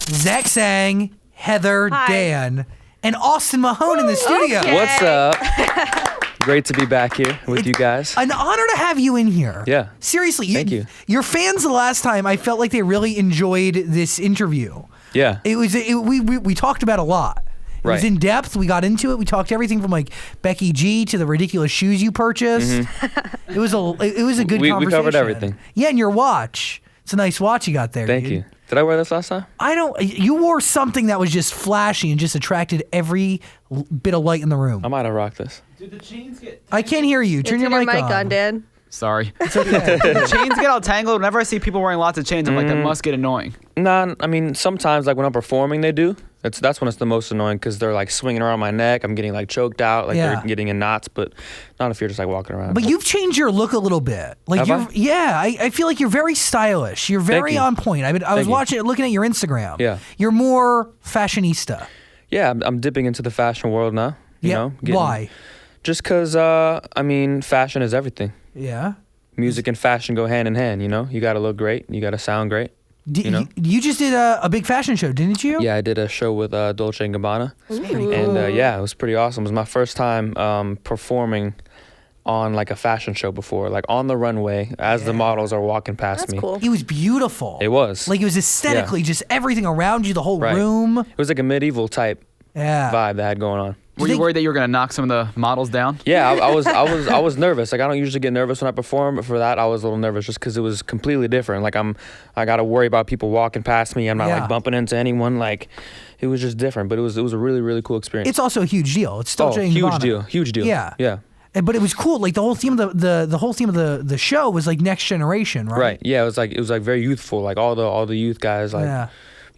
Zach Sang, Heather, Hi. Dan, and Austin Mahone in the studio. Okay. What's up? Great to be back here with you guys. An honor to have you in here. Yeah. Seriously. Thank you. Your fans the last time, I felt like they really enjoyed this interview. Yeah. We talked about a lot. It was Right. in depth. We got into it. We talked everything from like Becky G to the ridiculous shoes you purchased. It was a good We conversation. covered everything. Yeah, and your watch. It's a nice watch you got there. Thank dude. you. Did I wear this last time? You wore something that was just flashy and just attracted every bit of light in the room. I might have rocked this. Dude, the chains get... I can't hear you. Turn your mic on. Dan. Sorry. It's okay. The chains get all tangled. Whenever I see people wearing lots of chains, I'm like, that must get annoying. Nah, I mean, sometimes like when I'm performing, they do. That's when it's the most annoying because they're like swinging around my neck. I'm getting like choked out, like Yeah. they're getting in knots, but not if you're just like walking around. But you've changed your look a little bit. Like Have I? Yeah, I feel like you're very stylish. You're very you. on point. I was Thank you. looking at your Instagram. Yeah. You're more fashionista. Yeah, I'm dipping into the fashion world now. You know, Why? Just because, I mean, fashion is everything. Yeah. Music and fashion go hand in hand, you know? You got to look great. You got to sound great. You know? You just did a big fashion show, didn't you? Yeah, I did a show with Dolce & Gabbana. That's pretty cool. And yeah, it was pretty awesome. It was my first time performing on like a fashion show before, like on the runway as the models are walking past That's me. cool. It was beautiful. It was. Like it was aesthetically just everything around you, the whole Right. room. It was like a medieval type Yeah. vibe that I had going on. Were you worried that you were going to knock some of the models down? Yeah, I was nervous. Like I don't usually get nervous when I perform, but for that I was a little nervous just because it was completely different. Like I got to worry about people walking past me. I'm not like bumping into anyone. Like it was just different, but it was a really really cool experience. It's also a huge deal. It's still huge deal. Yeah. Yeah. But it was cool. Like the whole theme of the whole theme of the show was like next generation, right? Right. Yeah. It was like very youthful. Like all the youth guys. Like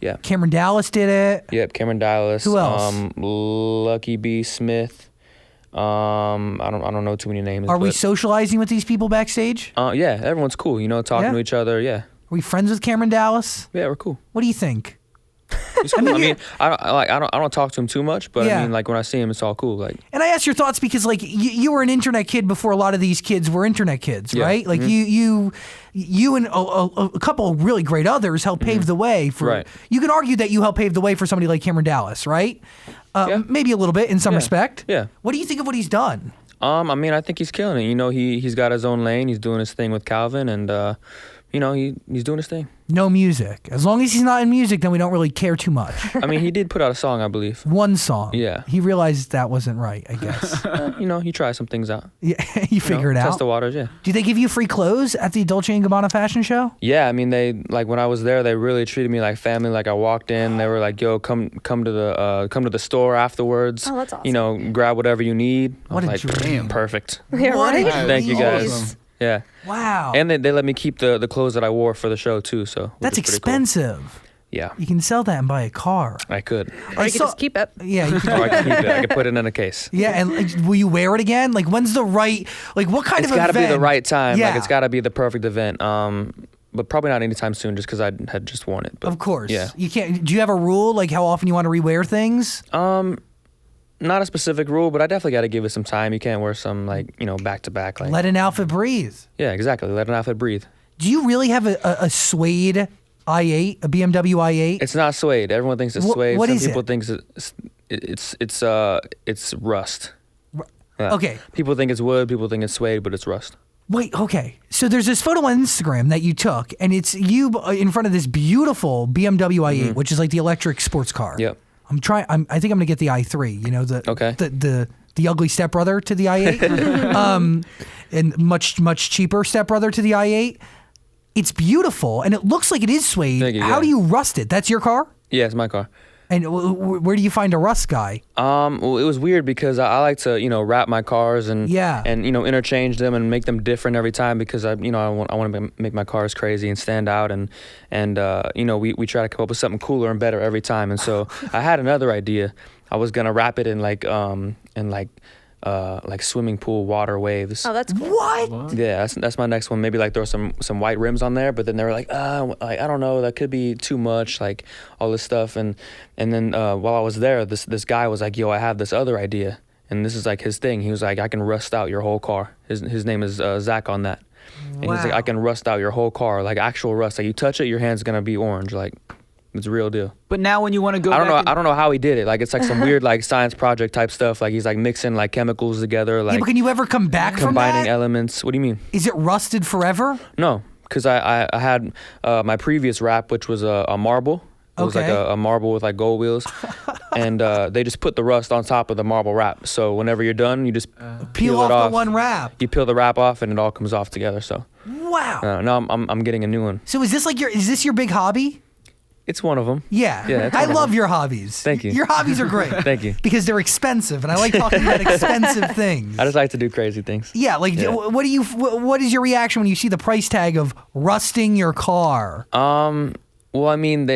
yeah. Cameron Dallas did it. Yep. Cameron Dallas. Who else? Lucky B. Smith. I don't know too many names. Are we but, socializing with these people backstage? yeah. Everyone's cool. You know, talking to each other. Yeah. Are we friends with Cameron Dallas? Yeah. We're cool. What do you think? He's cool. I mean, I don't talk to him too much, but I mean, like when I see him, it's all cool. Like, and I asked your thoughts because, like, you were an internet kid before a lot of these kids were internet kids, right? Like, you and a couple of really great others helped pave the way for. Right. You can argue that you helped pave the way for somebody like Cameron Dallas, right? Maybe a little bit in some respect. Yeah. What do you think of what he's done? I mean, I think he's killing it. You know, he's got his own lane. He's doing his thing with Calvin, and you know, he's doing his thing. No music. As long as he's not in music, then we don't really care too much. I mean, he did put out a song, I believe. One song. Yeah. He realized that wasn't right, I guess. You know, he tries some things out. Yeah, you figure it out. Test the waters, yeah. Do they give you free clothes at the Dolce & Gabbana fashion show? Yeah, I mean, they like when I was there, they really treated me like family. Like I walked in, they were like, "Yo, come to the store afterwards. Oh, that's awesome. You know, grab whatever you need." What I a was like, dream. Perfect. Yeah, What a right? Thank you guys. Awesome. Yeah. Wow. And they let me keep the clothes that I wore for the show too. So which That's is pretty cool. expensive. Yeah, You can sell that and buy a car. I could. Or you can just keep it. Yeah, you can, Or I could keep it. I could put it in a case. yeah, and like, will you wear it again? Like, when's the right? Like, what kind It's of got to event? be the right time. Yeah, Like it's got to be the perfect event. But probably not anytime soon, just because I had just worn it. But, Of course. Yeah. You can't. Do you have a rule like how often you want to rewear things? Not a specific rule, but I definitely got to give it some time. You can't wear some like back to back. Like Let an outfit breathe. yeah, exactly. Let an outfit breathe. Do you really have a suede i8, a BMW i8? It's not suede. Everyone thinks it's suede. what Some is people it? think it's rust. Yeah. Okay. People think it's wood. People think it's suede, but it's rust. Wait, okay. So there's this photo on Instagram that you took, and it's you in front of this beautiful BMW i8, which is like the electric sports car. Yep. I think I'm gonna get the i3. You know the ugly stepbrother to the i8, and much cheaper stepbrother to the i8. It's beautiful, and it looks like it is suede. Thank you, How yeah. do you rust it? That's your car? Yeah, it's my car. And where do you find a rust guy? Well, it was weird because I like to, wrap my cars and Yeah. and interchange them and make them different every time because I want to make my cars crazy and stand out and we try to come up with something cooler and better every time. And so I had another idea. I was gonna wrap it in like swimming pool water waves. Oh, that's cool. What? Yeah, that's my next one. Maybe like throw some white rims on there, but then they were like, I don't know, that could be too much, like all this stuff. And then while I was there, this guy was like, yo, I have this other idea, and this is like his thing. He was like, I can rust out your whole car. His name is Zach on that. And he's like, I can rust out your whole car, like actual rust. Like you touch it, your hand's gonna be orange. Like It's a real deal. But now when you want to go, I don't know how he did it. Like it's like some weird like science project type stuff. Like he's like mixing like chemicals together. Like yeah, but can you ever come back from that? Combining elements. What do you mean? Is it rusted forever? No, because I had my previous rap, which was a marble. It was like a marble with like gold wheels, and they just put the rust on top of the marble wrap. So whenever you're done, you just peel it off the one wrap. You peel the wrap off, and it all comes off together. So wow. Now I'm getting a new one. So is this your big hobby? It's one of them. Yeah, I love your hobbies. Thank you. Your hobbies are great. Thank you. Because they're expensive, and I like talking about expensive things. I just like to do crazy things. Yeah, like what is your reaction when you see the price tag of rusting your car? Well, I mean,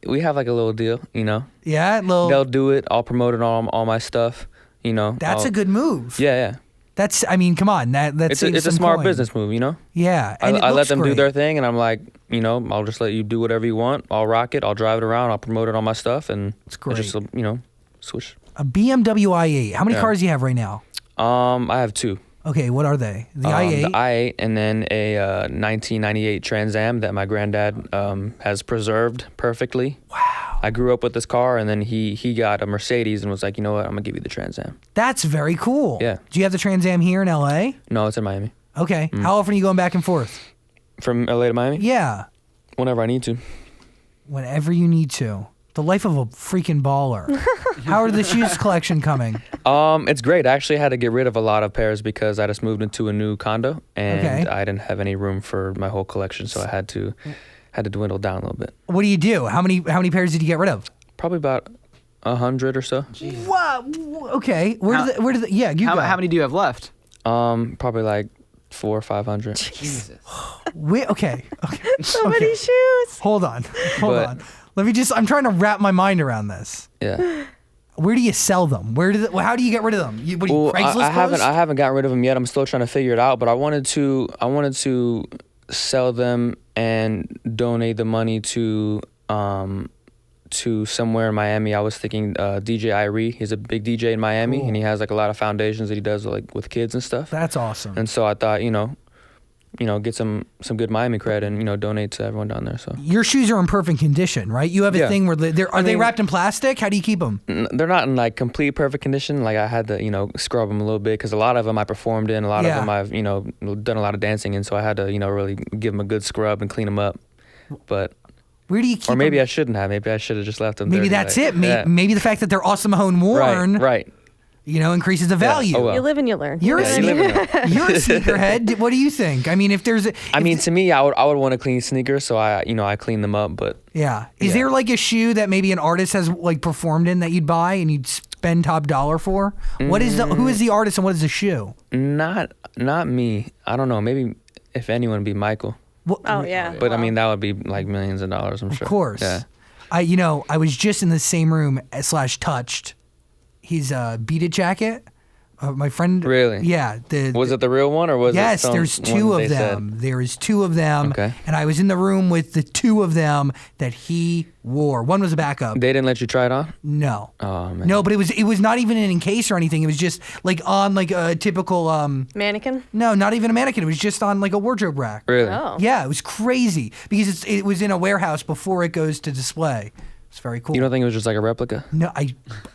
we have like a little deal, you know. Yeah, they'll do it. I'll promote it on all my stuff, you know. That's a good move. Yeah. That's, I mean, come on, that's it's a smart business move, you know. Yeah, and I let them great. do their thing, and I'm like, you know, I'll just let you do whatever you want. I'll rock it. I'll drive it around. I'll promote it on my stuff, and it's great. Just you know, switch. A BMW i8. How many cars do you have right now? I have two. Okay, what are they? The i8? The i8, and then a 1998 Trans Am that my granddad has preserved perfectly. Wow. I grew up with this car, and then he got a Mercedes and was like, you know what, I'm going to give you the Trans Am. That's very cool. Yeah. Do you have the Trans Am here in L.A.? No, it's in Miami. Okay. How often are you going back and forth? From L.A. to Miami? Yeah. Whenever I need to. Whenever you need to. The life of a freaking baller. How are the shoes collection coming? It's great. I actually had to get rid of a lot of pairs because I just moved into a new condo and I didn't have any room for my whole collection, so I had to dwindle down a little bit. What do you do? How many pairs did you get rid of? Probably about 100 or so. Wow. Okay. Where did you go. How many do you have left? Probably like 400 or 500. Jesus. Okay. So many shoes. Hold on. I'm trying to wrap my mind around this. Yeah. Where do you sell them? How do you get rid of them? Craigslist posts? I haven't gotten rid of them yet. I'm still trying to figure it out, but I wanted to sell them and donate the money to somewhere in Miami. I was thinking DJ Irie. He's a big DJ in Miami, cool. And he has like a lot of foundations that he does like with kids and stuff. That's awesome. And so I thought, get some good Miami cred and donate to everyone down there. So your shoes are in perfect condition, right? You have a thing where they wrapped in plastic? How do you keep them? They're not in like complete perfect condition. Like I had to scrub them a little bit because a lot of them I performed in. A lot of them I've done a lot of dancing in. So I had to really give them a good scrub and clean them up. But where do you keep them? Or maybe I shouldn't have. Maybe I should have just left them. Maybe that's it. Maybe the fact that they're awesome Mahone worn. Right. Increases the value. Yeah. Oh, well. You live and you learn. You're a sneakerhead. What do you think? I mean, if there's to me, I would want to clean sneakers, so I clean them up, but Is there like a shoe that maybe an artist has like performed in that you'd buy and you'd spend top dollar for? Who is the artist and what is the shoe? Not me. I don't know. Maybe if anyone, it'd be Michael. Oh yeah. But I mean, that would be like millions of dollars, I'm sure. Of course. Yeah. I was just in the same room / touched his Beat It jacket. My friend. Really? Yeah. Was it the real one or was it Yes, there's two of them. There is two of them. Okay. And I was in the room with the two of them that he wore. One was a backup. They didn't let you try it on? No. Oh man. No, but it was not even in case or anything. It was just like on like a typical mannequin? No, not even a mannequin. It was just on like a wardrobe rack. Really? Oh. Yeah, it was crazy because it was in a warehouse before it goes to display. It's very cool. You don't think it was just like a replica? No,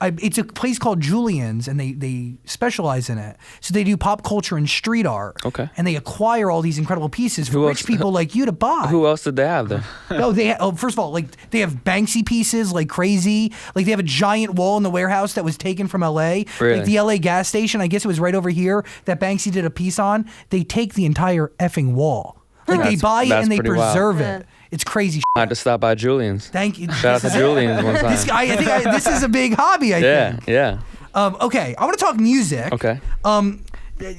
it's a place called Julian's, and they specialize in it. So they do pop culture and street art. Okay. And they acquire all these incredible pieces for rich people like you to buy. Who else did they have there? First of all, like they have Banksy pieces like crazy. Like they have a giant wall in the warehouse that was taken from LA. Really? Like the LA gas station, I guess it was right over here that Banksy did a piece on. They take the entire effing wall. Like they buy it and they preserve it. It's crazy. I had to stop by Julian's. Thank you. Shout out to Julian's one time. I think this is a big hobby. I think. Yeah. Okay, I want to talk music. Okay.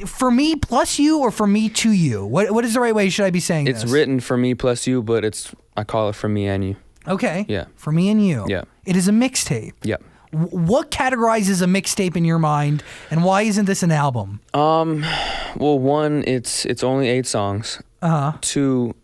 For me plus you or for me to you? What is the right way should I be saying It's this? written for me plus you, but I call it for me and you. Okay. Yeah. For me and you. Yeah. It is a mixtape. Yep. What categorizes a mixtape in your mind, and why isn't this an album? Well, one, it's only 8 songs. 2,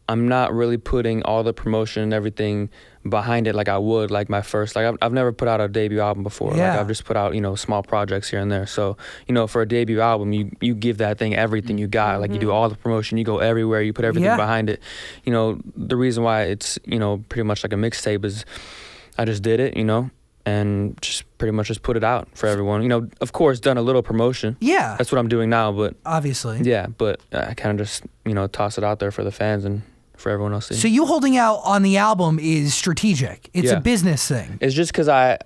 I'm not really putting all the promotion and everything behind it like I would like my first. Like I've never put out a debut album before. Yeah. Like I've just put out, you know, small projects here and there. So, you know, for a debut album, you give that thing everything you got. Like you do all the promotion, you go everywhere, you put everything behind it. You know, the reason why it's, you know, pretty much like a mixtape is I just did it, you know, and just pretty much just put it out for everyone. You know, of course, done a little promotion. Yeah. That's what I'm doing now, but obviously. yeah, but I kind of just, you know, toss it out there for the fans and for everyone else to see. So you holding out on the album is strategic. It's a Yeah. business thing. It's just because I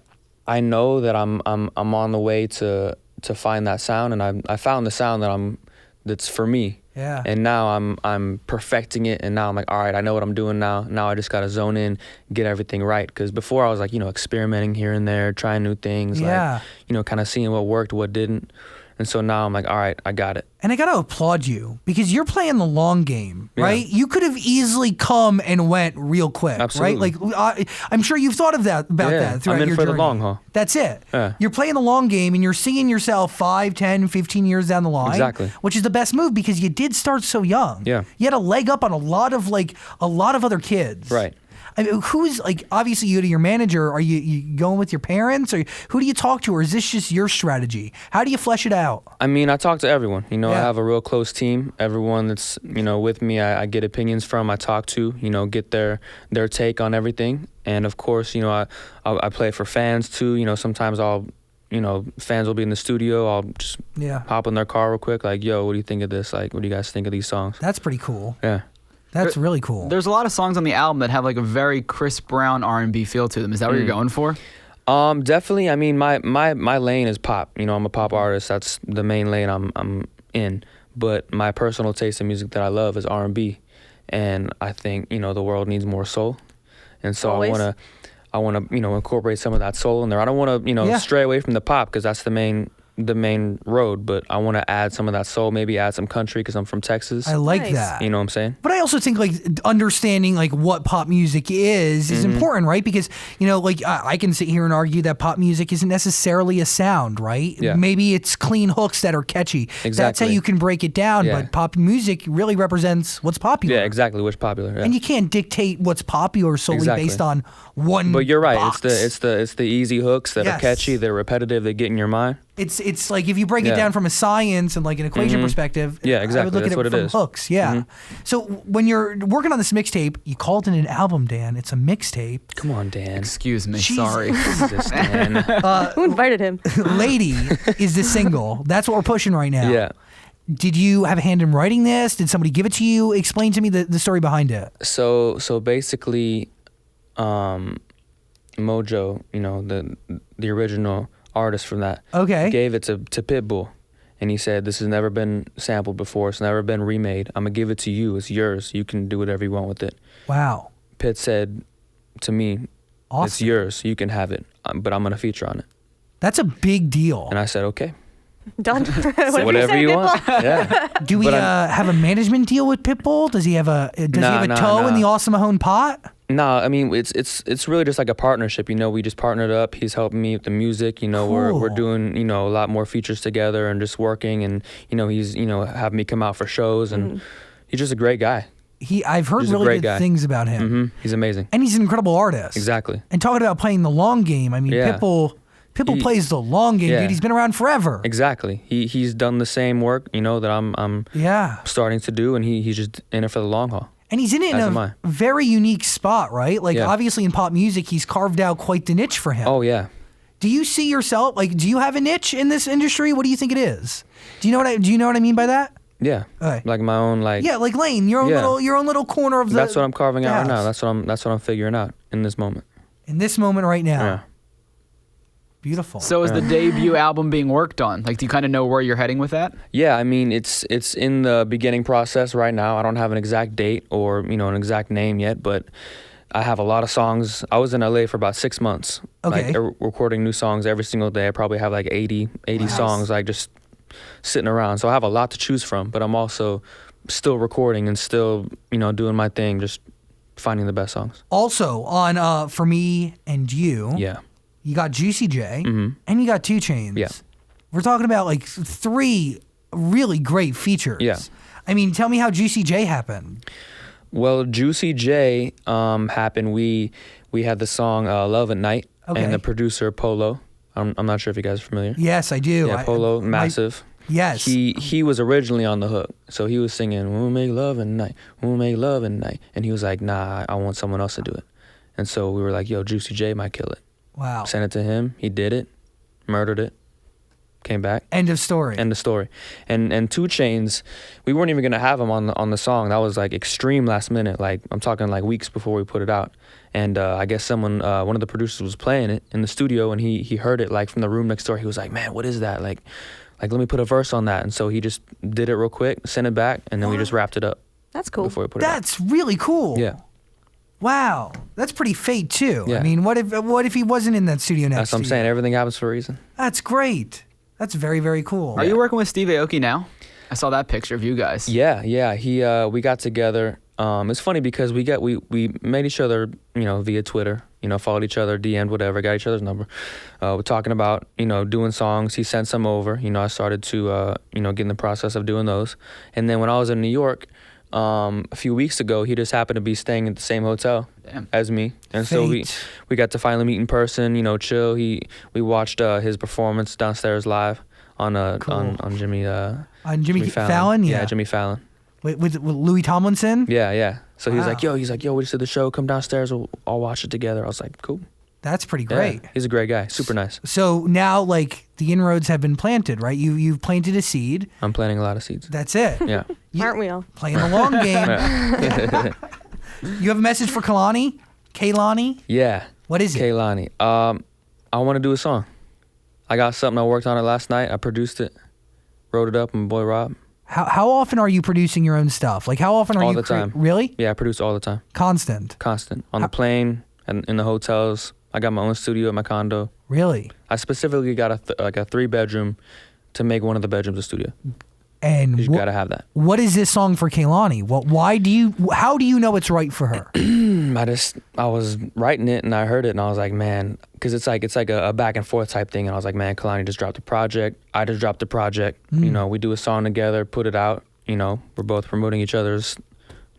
know that I'm on the way to find that sound, and I found the sound that's for me. Yeah. And now I'm perfecting it, and now I'm like, all right, I know what I'm doing now. Now I just gotta zone in, get everything right. Because before I was like, you know, experimenting here and there, trying new things, like, you know, kind of seeing what worked, what didn't. And so now I'm like, all right, I got it. And I got to applaud you because you're playing the long game, right? You could have easily come and went real quick, Absolutely. right? Like I'm sure you've thought of that about that throughout I'm in your for journey. the long haul. That's it. Yeah. You're playing the long game and you're seeing yourself 5, 10, 15 years down the line. Exactly. Which is the best move because you did start so young. Yeah. You had a leg up on a lot of other kids. Right. I mean, who's like, obviously you to your manager, are you going with your parents or who do you talk to, or is this just your strategy? How do you flesh it out? I mean, I talk to everyone. You know, I Yeah. have a real close team. Everyone that's, you know, with me, I get opinions from, I talk to, you know, get their take on everything. And of course, you know, I play for fans too. You know, sometimes you know, fans will be in the studio. I'll just hop in their car real quick. Like, yo, what do you think of this? Like, what do you guys think of these songs? That's pretty cool. Yeah. That's really cool. There's a lot of songs on the album that have like a very Chris Brown R&B feel to them. Is that what you're going for? Definitely. I mean, my lane is pop. You know, I'm a pop artist. That's the main lane I'm in. But my personal taste in music that I love is R&B, and I think, you know, the world needs more soul, and so Always. I want to you know, incorporate some of that soul in there. I don't want to, you know, stray away from the pop because that's the main road, but I want to add some of that soul, maybe add some country because I'm from Texas. I like Nice. that. You know what I'm saying? But I also think like understanding like what pop music is important, right? Because, you know, like I can sit here and argue that pop music isn't necessarily a sound, right? Yeah. Maybe it's clean hooks that are catchy. That's how Exactly. you can break it down. Yeah. But pop music really represents what's popular. Yeah, exactly. What's popular? Yeah. And you can't dictate what's popular solely Exactly. based on one. But you're right. box. It's the easy hooks that Yes. are catchy, they're repetitive, they get in your mind. It's like if you break it Yeah. down from a science and like an equation perspective. Yeah, I would exactly. look That's at what it it from is. hooks. Yeah. So when you're working on this mixtape, you called it an album, Dan. It's a mixtape. Come on, Dan. Excuse me. Jesus. Sorry. Jesus, Dan. Who invited him? Lady is the single. That's what we're pushing right now. Yeah. Did you have a hand in writing this? Did somebody give it to you? Explain to me the story behind it. So basically, Mojo, you know, the original artist from that, Okay. gave it to Pitbull, and he said, "This has never been sampled before. It's never been remade. I'm gonna give it to you. It's yours. You can do whatever you want with it." Wow. Pitt said to me, "It's Awesome. yours. You can have it, but I'm gonna feature on it." That's a big deal. And I said, "Okay, Done. whatever you want." Yeah. Do we But have a management deal with Pitbull? Does he have a Nah, toe in nah. the awesome Mahone pot? No, I mean it's really just like a partnership. You know, we just partnered up. He's helping me with the music. You know, we're Cool. doing, you know, a lot more features together and just working. And you know, he's, you know, having me come out for shows, and he's just a great guy. I've heard He's a really great good guy. things about him. He's amazing. And he's an incredible artist. Exactly. And talking about playing the long game, I mean, Yeah. Pitbull plays the long game, Yeah. dude. He's been around forever. Exactly. He's done the same work, you know, that I'm Yeah. starting to do, and he's just in it for the long haul. And he's in it in As am I. a very unique spot, right? Like, Yeah. obviously in pop music, he's carved out quite the niche for him. Oh yeah. Do you see yourself, like, do you have a niche in this industry? What do you think it is? Do you know what I mean by that? Yeah. Okay. Like my own, like, Yeah, like Lane, your own Yeah. little corner of the that's what I'm carving out right now. house. That's what I'm figuring out in this moment. In this moment right now. Yeah. Beautiful. So is the debut album being worked on? Like, do you kind of know where you're heading with that? Yeah, I mean, it's in the beginning process right now. I don't have an exact date or, you know, an exact name yet, but I have a lot of songs. I was in LA for about 6 months. Okay. Like, recording new songs every single day. I probably have like 80 songs, like, just sitting around. So I have a lot to choose from, but I'm also still recording and still, you know, doing my thing, just finding the best songs. Also on For Me and You, Yeah. you got Juicy J and you got 2 Chainz. Yeah. We're talking about like 3 really great features. Yeah. I mean, tell me how Juicy J happened. Well, Juicy J happened. We had the song Love at Night, and the producer Polo. I'm not sure if you guys are familiar. Yes, I do. Yeah, Polo, massive. Yes. He was originally on the hook, so he was singing "We'll make love at night, we'll make love at night," and he was like, "Nah, I want someone else to do it." And so we were like, "Yo, Juicy J might kill it." Wow. Sent it to him. He did it, murdered it, came back. End of story. End of story. And 2 Chainz, we weren't even gonna have him on the song. That was like extreme last minute. Like I'm talking like weeks before we put it out. And I guess one of the producers was playing it in the studio, and he heard it like from the room next door. He was like, "Man, what is that? Like let me put a verse on that." And so he just did it real quick, sent it back, and then we just wrapped it up. That's cool. Before we put it out. That's really cool. Yeah. Wow. That's pretty fate too. Yeah. I mean, what if he wasn't in that studio next That's what I'm to saying. you? Everything happens for a reason. That's great. That's very, very cool. Are you working with Steve Aoki now? I saw that picture of you guys. Yeah. He we got together. It's funny because we met each other, via Twitter. Followed each other, DM'd, whatever, got each other's number. We're talking about, doing songs. He sent some over. I started to, get in the process of doing those. And then when I was in New York, a few weeks ago, he just happened to be staying at the same hotel as me. And so we got to finally meet in person, chill. We watched his performance downstairs live on Jimmy Fallon? Yeah, Jimmy Fallon. With Louis Tomlinson? Yeah. So he was Wow. like, yo, we just did the show. Come downstairs. We'll all watch it together. I was like, cool. That's pretty great. Yeah, he's a great guy. Super nice. So now, like, the inroads have been planted, right? You've planted a seed. I'm planting a lot of seeds. That's it. Yeah. Aren't we all? Playing the long game. Yeah. You have a message for Kalani? Kaylani? Yeah. What is it? Kaylani. I want to do a song. I got something. I worked on it last night. I produced it, wrote it up with my boy Rob. How often are you producing your own stuff? Like, how often are you... All the time. Really? Yeah, I produce all the time. Constant? On the plane and in the hotels. I got my own studio at my condo. Really? I specifically got a 3-bedroom to make one of the bedrooms a studio. And You gotta have that. What is this song for Kaylani? How do you know it's right for her? I was writing it and I heard it and I was like, man, because it's like a back and forth type thing. And I was like, man, Kalani just dropped a project. I just dropped a project. We do a song together, put it out. We're both promoting each other's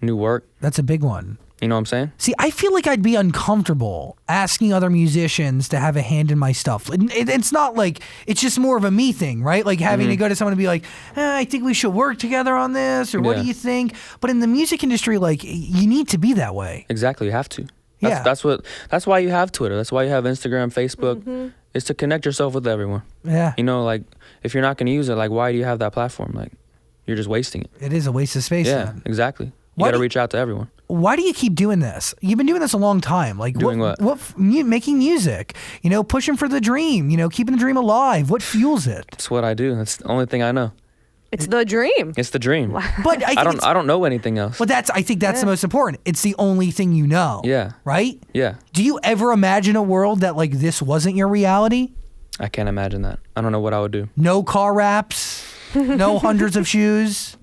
new work. That's a big one. You know what I'm saying? See, I feel like I'd be uncomfortable asking other musicians to have a hand in my stuff. It's not like, it's just more of a me thing, right? Like having to go to someone and be like, I think we should work together on this, or what do you think? But in the music industry, like, you need to be that way. Exactly, you have to. Yeah. That's why you have Twitter. That's why you have Instagram, Facebook, is to connect yourself with everyone. Yeah. Like, if you're not going to use it, like, why do you have that platform? Like, you're just wasting it. It is a waste of space. Yeah, then. exactly. You got to reach out to everyone. Why do you keep doing this? You've been doing this a long time. Like Doing what? Making music, pushing for the dream, keeping the dream alive. What fuels it? That's what I do. That's the only thing I know. It's the dream. It's the dream. But I don't know anything else. But I think that's the most important. It's the only thing you know. Yeah. Right? Yeah. Do you ever imagine a world that like this wasn't your reality? I can't imagine that. I don't know what I would do. No car wraps, no hundreds of shoes.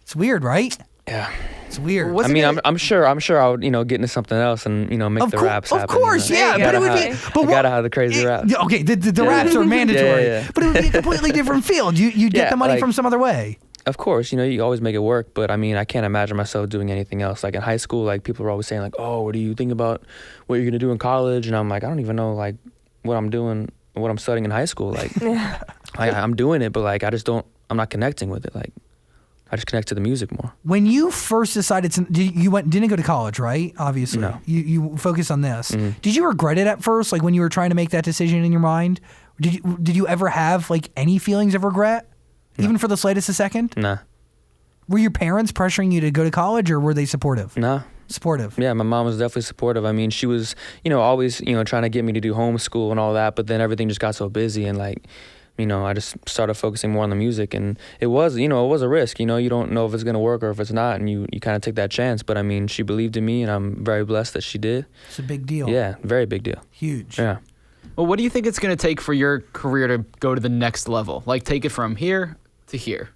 It's weird, right? Yeah. It's weird. I'm sure I would, get into something else and, make the raps happen. Of course, yeah. But it would be. I gotta have the crazy raps. Okay, the raps are mandatory. Yeah. But it would be a completely different field. You'd get the money like- from some other way. Of course, you always make it work, but I can't imagine myself doing anything else. Like in high school, like people are always saying like, oh, what do you think about what you're gonna do in college? And I'm like, I don't even know like what I'm doing, what I'm studying in high school. Like, I'm doing it, but like I'm not connecting with it. Like, I just connect to the music more. When you first decided to, didn't go to college, right? Obviously, No. You focused on this. Mm-hmm. Did you regret it at first, like when you were trying to make that decision in your mind? Did you ever have like any feelings of regret, even for the slightest a second? Nah. Were your parents pressuring you to go to college, or were they supportive? Nah. Supportive. Yeah, my mom was definitely supportive. I mean, she was, always, trying to get me to do homeschool and all that, but then everything just got so busy and like, I just started focusing more on the music, and it was a risk. You don't know if it's going to work or if it's not, and you kind of take that chance. But I mean, she believed in me, and I'm very blessed that she did. It's a big deal. Yeah, very big deal. Huge. Yeah. Well, what do you think it's going to take for your career to go to the next level? Like take it from here to here?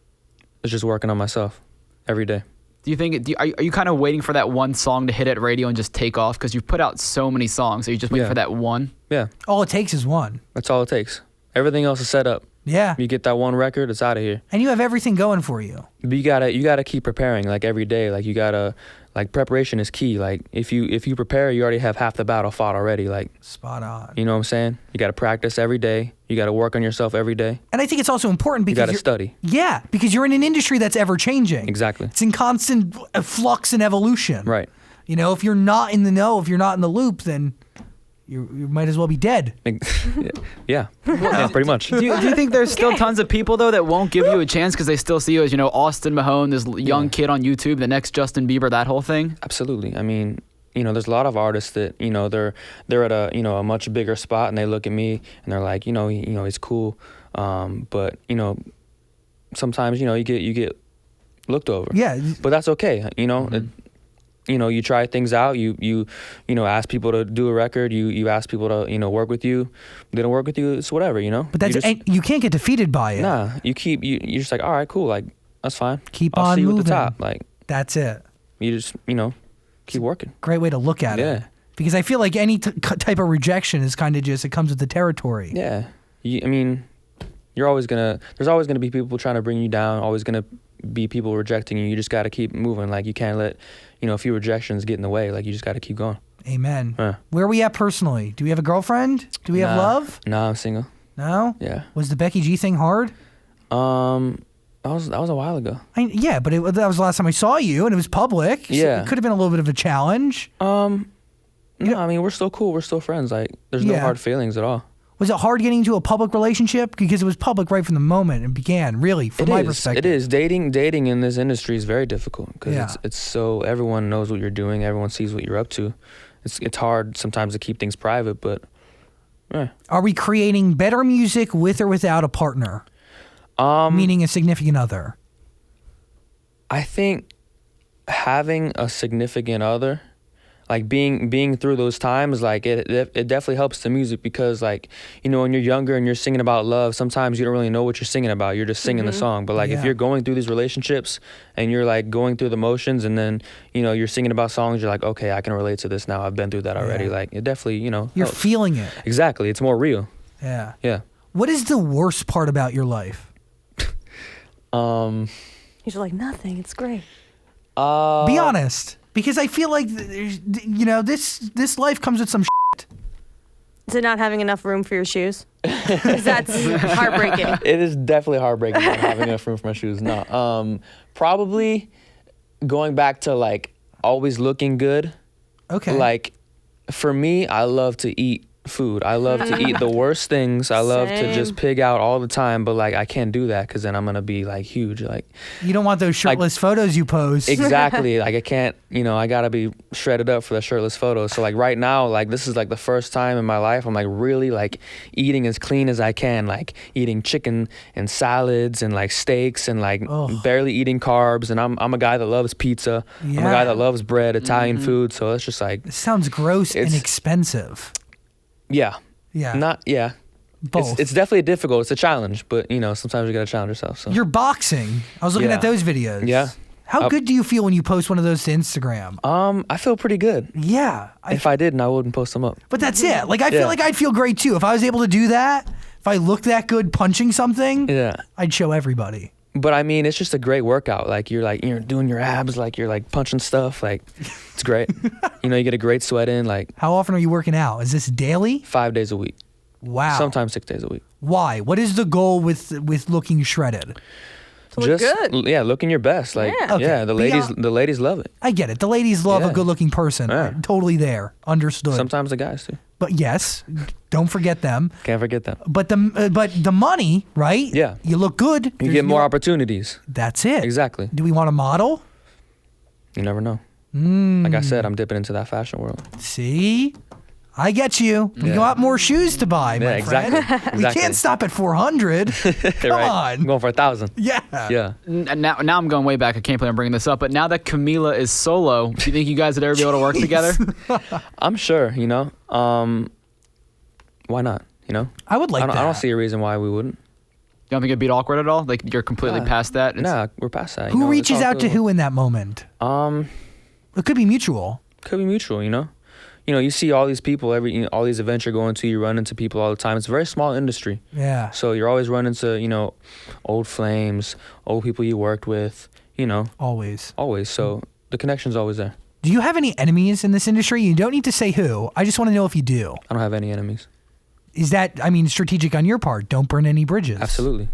It's just working on myself every day. Do you think are you kind of waiting for that one song to hit at radio and just take off? Because you've put out so many songs, so you just waiting for that one? Yeah. All it takes is one. That's all it takes. Everything else is set up. Yeah. You get that one record, it's out of here. And you have everything going for you. But you gotta keep preparing, like, every day. Like, you gotta, like, preparation is key. Like, if you prepare, you already have half the battle fought already. Like, spot on. you know what I'm saying? You gotta practice every day. You gotta work on yourself every day. And I think it's also important because You gotta study. Yeah, because you're in an industry that's ever changing. Exactly. It's in constant flux and evolution. Right. You know, if you're not in the know, if you're not in the loop, then you might as well be dead. Yeah, pretty much. Do you think there's still tons of people, though, that won't give you a chance because they still see you as, Austin Mahone, this young kid on YouTube, the next Justin Bieber, that whole thing? Absolutely. I mean, there's a lot of artists that, they're at a much bigger spot, and they look at me and they're like, he's cool. But, sometimes, you get looked over. Yeah. But that's okay. You try things out. You ask people to do a record. You ask people to work with you. They don't work with you. It's whatever. But and you can't get defeated by it. Nah. You're just like, all right, cool. Like, that's fine. Keep I'll on see you moving. at the top. Like, that's it. You just keep working. Great way to look at it. Because I feel like any type of rejection is kind of just, it comes with the territory. Yeah. There's always gonna be people trying to bring you down. Always gonna be people rejecting you. You just got to keep moving. Like, you can't let a few rejections get in the way. Like, you just got to keep going. Amen. Where are we at personally? Do we have a girlfriend? Do we have love? No, I'm single. No? Yeah. Was the Becky G thing hard? That was a while ago. Yeah, but that was the last time I saw you, and it was public. So Yeah. it could have been a little bit of a challenge. No, I mean, we're still cool. We're still friends. Like, there's no hard feelings at all. Was it hard getting into a public relationship? Because it was public right from the moment it began, really, from my perspective. It is. Dating in this industry is very difficult because it's so, everyone knows what you're doing. Everyone sees what you're up to. It's hard sometimes to keep things private, but Are we creating better music with or without a partner? Meaning a significant other. I think having a significant other, like being through those times, like it definitely helps the music because, like, when you're younger and you're singing about love, sometimes you don't really know what you're singing about. You're just singing the song. But like if you're going through these relationships and you're like going through the motions, and then you're singing about songs, you're like, okay, I can relate to this now. I've been through that already. Like, it definitely you're helps. feeling it. Exactly. It's more real. Yeah. Yeah. What is the worst part about your life? He's like, nothing. It's great. Be honest. Because I feel like, this life comes with some shit. Is it not having enough room for your shoes? 'Cause that's heartbreaking. It is definitely heartbreaking not having enough room for my shoes. No. Probably going back to, like, always looking good. Okay. Like, for me, I love to eat food. I love to eat the worst things. I love to just pig out all the time, but like I can't do that because then I'm gonna be like huge. Like, you don't want those shirtless photos you post. Exactly. Like, I can't, I gotta be shredded up for the shirtless photos. So like right now, like this is like the first time in my life I'm like really like eating as clean as I can, like eating chicken and salads and like steaks and like barely eating carbs. And I'm a guy that loves pizza. I'm a guy that loves bread, Italian food. So it's just like, it sounds gross and expensive. Yeah. Both. It's definitely difficult. It's a challenge, but sometimes you gotta challenge yourself. So you're boxing. I was looking at those videos. Yeah. How good do you feel when you post one of those to Instagram? I feel pretty good. Yeah. If I didn't, I wouldn't post them up. But that's it. Like, I feel like I'd feel great too if I was able to do that. If I looked that good punching something, I'd show everybody. But I mean, it's just a great workout. Like you're doing your abs, like you're like punching stuff. Like, it's great. You get a great sweat in. Like, how often are you working out? Is this daily? 5 days a week. Wow. Sometimes 6 days a week. Why? What is the goal with looking shredded? To look good. Yeah, looking your best. Like, the ladies love it. I get it. The ladies love a good-looking person. Yeah. Totally there. Understood. Sometimes the guys too. But yes, don't forget them. Can't forget them. But the money, right? Yeah. You look good. You get more opportunities. That's it. Exactly. Do we want a model? You never know. Like I said, I'm dipping into that fashion world. See? I get you. We got more shoes to buy, my friend. Exactly. We can't stop at 400. Come on. I'm going for 1,000. Yeah. Yeah. Now I'm going way back. I can't believe I'm bringing this up. But now that Camila is solo, do you think you guys would ever be able to work together? I'm sure, why not, I would like that. I don't see a reason why we wouldn't. You don't think it'd be awkward at all? Like, you're completely past that? Nah, we're past that. Who reaches out to who in that moment? It could be mutual. Could be mutual, you see all these people, all these events you're going to, you run into people all the time. It's a very small industry. Yeah. So you're always running into, old flames, old people you worked with, Always. So the connection's always there. Do you have any enemies in this industry? You don't need to say who. I just want to know if you do. I don't have any enemies. Is that, strategic on your part? Don't burn any bridges. Absolutely.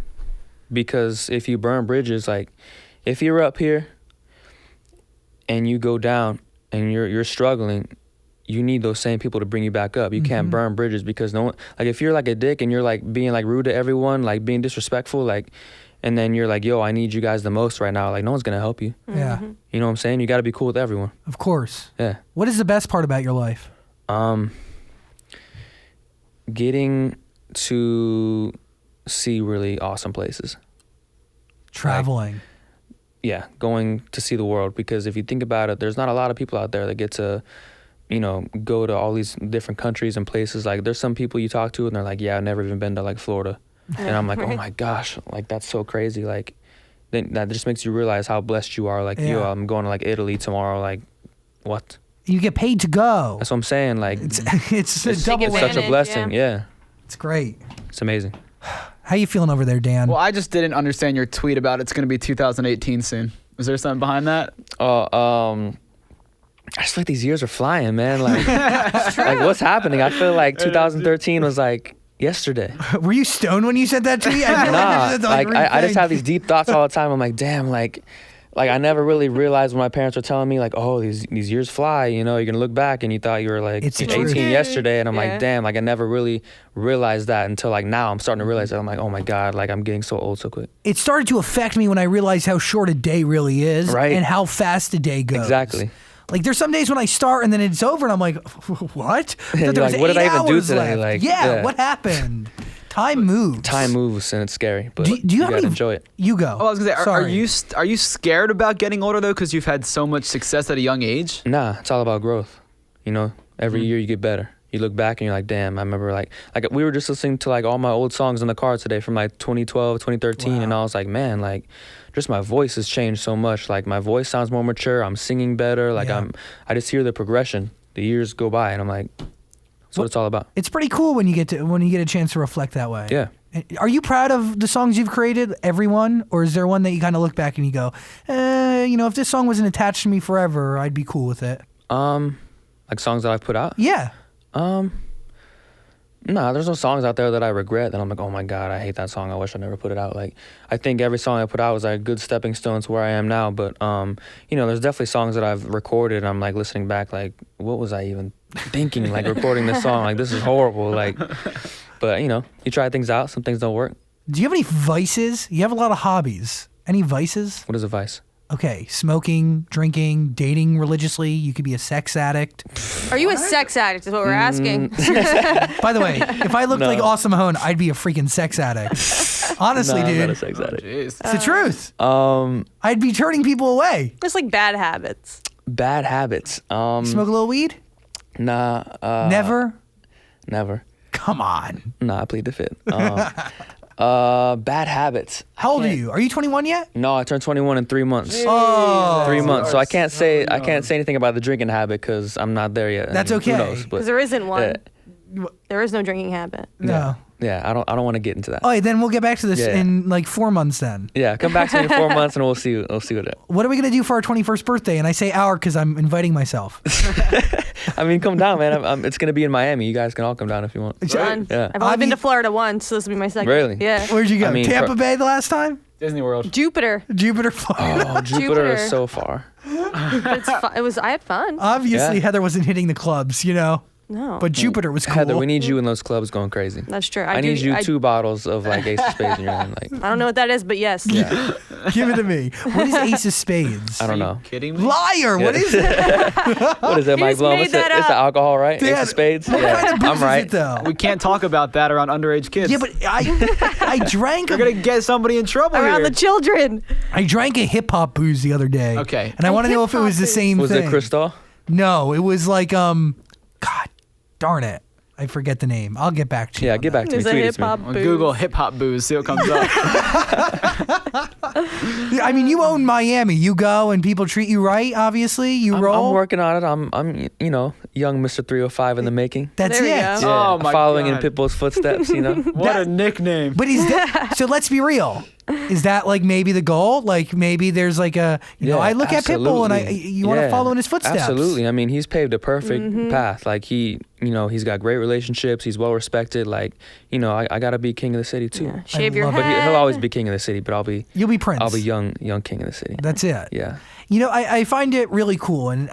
Because if you burn bridges, like if you're up here and you go down and you're struggling, you need those same people to bring you back up. You can't burn bridges because no one, like if you're like a dick and you're like being like rude to everyone, like being disrespectful, like, and then you're like, yo, I need you guys the most right now. Like no one's going to help you. Yeah. You know what I'm saying? You got to be cool with everyone. Of course. Yeah. What is the best part about your life? Getting to see really awesome places. Traveling. Yeah, going to see the world, because if you think about it, there's not a lot of people out there that get to, go to all these different countries and places. Like there's some people you talk to and they're like, yeah, I've never even been to like Florida. And I'm like, oh my gosh, like that's so crazy. Like then that just makes you realize how blessed you are. Like, yo, I'm going to like Italy tomorrow. Like what? You get paid to go. That's what I'm saying. Like it's a double such a blessing. Yeah. It's great. It's amazing. How you feeling over there, Dan? Well, I just didn't understand your tweet about it's going to be 2018 soon. Was there something behind that? I just feel like these years are flying, man. Like, like what's happening? I feel like 2013 was like yesterday. Were you stoned when you said that tweet? I just have these deep thoughts all the time. I'm like, damn, like I never really realized when my parents were telling me like, oh, these years fly, you're gonna look back and you thought you were like 18 yesterday, and I'm like, damn, like I never really realized that until like now I'm starting to realize that. I'm like, oh my God, like I'm getting so old so quick. It started to affect me when I realized how short a day really is, right? And how fast a day goes. Exactly. Like there's some days when I start and then it's over and I'm like, what? Like, what did I even do today? Left. Like, what happened? Time moves. Time moves and it's scary, but do you gotta enjoy it. You go. Oh, I was gonna say, are you scared about getting older though, because you've had so much success at a young age? Nah, it's all about growth. Every year you get better. You look back and you're like, damn, I remember like we were just listening to like all my old songs in the car today from like 2012, 2013, and I was like, man, like just my voice has changed so much. Like my voice sounds more mature. I'm singing better. Like I just hear the progression. The years go by and I'm like, that's what it's all about. It's pretty cool when you get a chance to reflect that way. Yeah. Are you proud of the songs you've created, everyone? Or is there one that you kind of look back and you go, if this song wasn't attached to me forever, I'd be cool with it? Like songs that I've put out? Yeah. Nah, there's no songs out there that I regret that I'm like, oh my God, I hate that song. I wish I never put it out. Like, I think every song I put out was like a good stepping stone to where I am now. But, there's definitely songs that I've recorded and I'm like listening back, like, what was I even thinking? Like recording this song, like this is horrible. Like, but you try things out. Some things don't work. Do you have any vices? You have a lot of hobbies. Any vices? What is a vice? Okay, smoking, drinking, dating religiously. You could be a sex addict. Are you a sex addict is what we're asking. By the way, if I looked like Awesome Mahone, I'd be a freaking sex addict. Honestly, dude. I'm not a sex addict. It's the truth. I'd be turning people away. Just like bad habits. Bad habits. Smoke a little weed? Nah. Never? Never. Come on. Nah, I plead the fifth. Bad habits. How old are you? Are you 21 yet? No, I turned 21 in 3 months. Oh, 3 months. So I can't say anything about the drinking habit because I'm not there yet. That's okay. Who knows? Because there isn't one. There is no drinking habit. No. Yeah, I don't want to get into that. Oh, yeah, then we'll get back to this in like 4 months then. Yeah, come back to me in 4 months and we'll see what are we going to do for our 21st birthday? And I say our because I'm inviting myself. I mean, come down, man. It's going to be in Miami. You guys can all come down if you want. Fun. Yeah. I've only been to Florida once, so this will be my second. Really? Yeah. Where'd you go? Tampa Bay the last time? Disney World. Jupiter, Florida. Oh, Jupiter is so far. It's fun. I had fun. Obviously, Heather wasn't hitting the clubs, No. But Jupiter was cool. Heather, we need you in those clubs going crazy. That's true. I need you 2 bottles of like Ace of Spades in your hand. Like, I don't know what that is, but yes. Yeah. Give it to me. What is Ace of Spades? I don't know. Are you kidding me? Liar! What is it? What is it, Mike Blum? It's the alcohol, right? Dad, Ace of Spades? What kind of booze I'm right. is it, though? We can't talk about that around underage kids. Yeah, but I drank You're going to get somebody in trouble Around here. the children. I drank a hip-hop booze the other day. Okay. And I want to know if it was the same Was thing. it Cristal? No, it was like, God darn it. I forget the name. I'll get back to you. Yeah, get back to me. There's a Tweet it hip to me. hop Well, booze. Google hip hop booze, see what comes up. I mean, you own Miami. You go and people treat you right. Obviously, you roll. I'm working on it. I'm young Mr. 305 in the making. That's There we it. go. Oh, my Following God. in Pitbull's footsteps. What a nickname. But so let's be real. Is that like maybe the goal? Like maybe there's like a I look at Pitbull and you want to follow in his footsteps. Absolutely. I mean, he's paved a perfect path. Like he's got great relationships. He's well respected. Like I gotta be king of the city too. Yeah. Shave your love But head. he'll always be king of the city. But You'll be Prince. I'll be young king of the city. That's it. Yeah. I find it really cool, and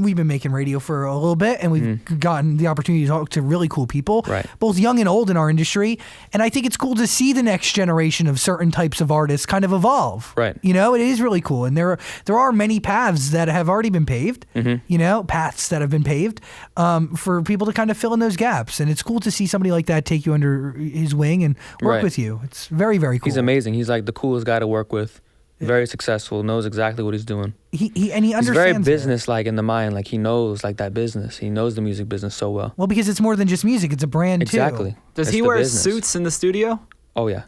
we've been making radio for a little bit, and we've gotten the opportunity to talk to really cool people, Right. both young and old in our industry. And I think it's cool to see the next generation of certain types of artists kind of evolve. Right. It is really cool, and there are many paths that have already been paved. Paths that have been paved for people to kind of fill in those gaps, and it's cool to see somebody like that take you under his wing and work Right. with you. It's very, very cool. He's amazing. He's like the coolest guy to work with. Very successful. Knows exactly what he's doing. He He's understands very it. business-like in the mind. Like he knows like that business. He knows the music business so well. Well, because it's more than just music; it's a brand Exactly. too. Does It's he the wear business. suits in the studio? Oh yeah,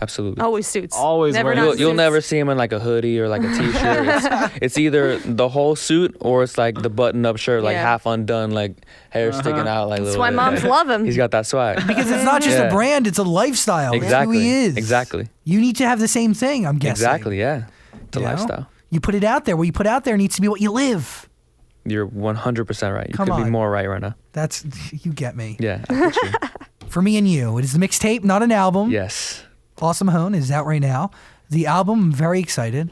absolutely. Always suits. Always Never wearing- not You'll suits. never see him in like a hoodie or like a t-shirt. It's either the whole suit or it's like the button-up shirt, like Yeah. half undone, like hair sticking out, like. That's little why bit. moms love him. He's got that swag. Because it's not just a Yeah. brand; it's a lifestyle. Exactly. It's who he is. Exactly. You need to have the same thing. I'm guessing. Exactly. Yeah. It's a You know? lifestyle. You put it out there. What you put out there needs to be what you live. You're 100% right. You Come could be on. more right now. You get me. Yeah. I get you. For Me and You, it is the mixtape, not an album. Yes. Awesome Mahone is out right now. The album, I'm very excited.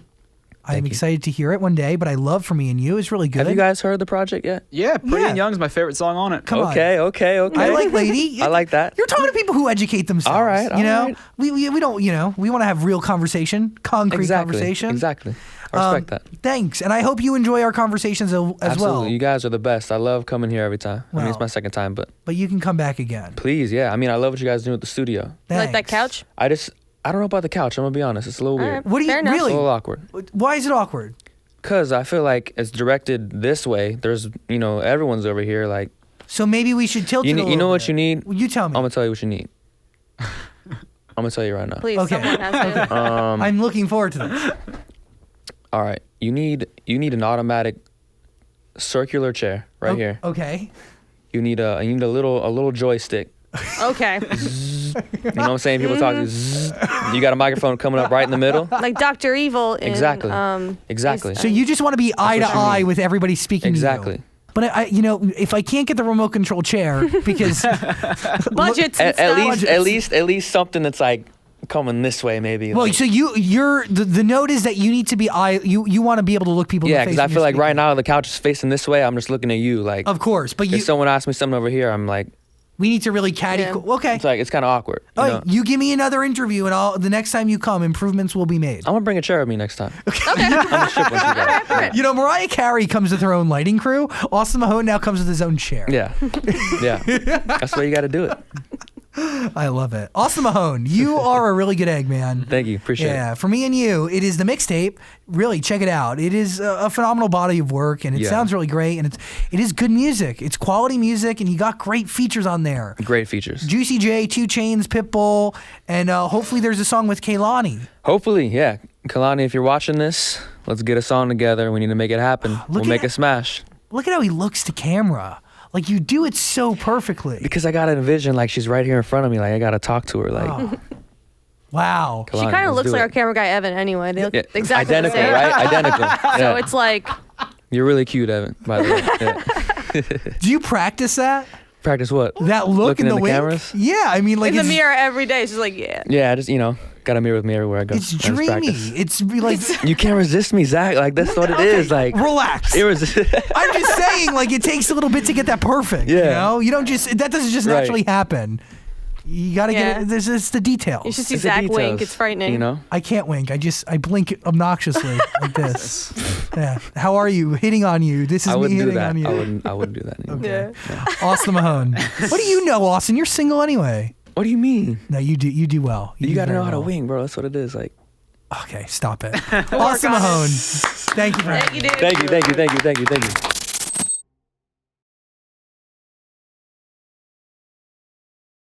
I'm Thank you. excited to hear it one day, but I love For Me and You. It's really good. Have you guys heard the project yet? Yeah, Pretty Yeah. and Young's my favorite song on it. Come on. Okay. I like Lady. I like that. You're talking to people who educate themselves. All right, You know, all right. we don't. We want to have real conversation, concrete Exactly. conversation. Exactly. I respect that. Thanks, and I hope you enjoy our conversations as Absolutely. well. You guys are the best. I love coming here every time. I mean, it's Well. my second time, but But you can come back again. please, yeah. I mean, I love what you guys do at the studio. You like that Thanks. couch? I don't know about the couch. I'm gonna be honest. It's a little All weird. right. What do you Fair enough. It's a really? little awkward. Why is it awkward? Cause I feel like it's directed this way. There's, everyone's over here. Like, So maybe we should tilt it a little you know what bit. you need? Well, you tell me. I'm gonna tell you what you need. I'm gonna tell you right now. Please, Okay. someone has to. I'm looking forward to this. All right. You need an automatic circular chair right here. Okay. You need a little joystick. Okay. You know what I'm saying? People talk to you. Zzz. You got a microphone coming up right in the middle. Like Dr. Evil in Exactly. Exactly. So you just want to be eye to what you eye need. with everybody speaking Exactly. to you. But if I can't get the remote control chair because budgets and At stuff. least something that's like coming this way, maybe. well, like- so you're the note is that you need to be you want to be able to look people in yeah, the face. because I when feel you're like right speaking. now the couch is facing this way. I'm just looking at you. Like, Of course, but if someone asks me something over here, I'm like, we need to really caddy. Yeah. Okay. it's kind of awkward. All You right, know? you give me another interview, and the next time you come, improvements will be made. I'm gonna bring a chair with me next time. Okay. I'm gonna ship one to you guys. Mariah Carey comes with her own lighting crew. Austin Mahone now comes with his own chair. Yeah, yeah. That's why you got to do it. I love it. Austin Mahone, you are a really good egg, man. Thank you. Appreciate it. Yeah, For Me and You, it is the mixtape. Really, check it out. It is a phenomenal body of work, and it Yeah. sounds really great, and it is good music. It's quality music, and you got great features on there. Great features. Juicy J, 2 Chainz, Pitbull, and hopefully there's a song with Kehlani. Hopefully, yeah. Kalani, if you're watching this, let's get a song together. We need to make it happen. We'll at make that. a smash. Look at how he looks to camera. Like, you do it so perfectly. Because I gotta envision like she's right here in front of me. Like I gotta talk to her. Like Oh. Wow. She Kalani, kind of let's looks do like it. our camera guy Evan anyway. They look Yeah, exactly identical, the same. right? Identical. So Yeah. it's like, You're really cute, Evan. By the way. Yeah. Do you practice that? Practice what? That look Looking in the in the wink? cameras? Yeah, I mean, like in the it's, mirror every day. She's like, yeah. Yeah, I just got a mirror with me everywhere I go. it's I just dreamy. practice. It's like You can't resist me, Zach. Like that's what it is. Like relax. irresistible. I'm just saying, like, it takes a little bit to get that perfect. You Yeah. know, you don't just that doesn't just Right. naturally happen. You got to Yeah. get it. There's it's the details. You should see It's the Zach wink. details, It's frightening. You know. I can't wink. I blink obnoxiously like this. Yeah. How are you? Hitting on you. This is I me wouldn't do hitting that. on you. I wouldn't do that anymore. Yeah. Austin Mahone. What do you know, Austin? You're single anyway. What do you mean? No, you do. You do well. You do gotta very know how to well. wing, bro. That's what it is. Like. Okay, stop it. Austin on it. Mahone. Thank you for Thank you, dude. Thank you.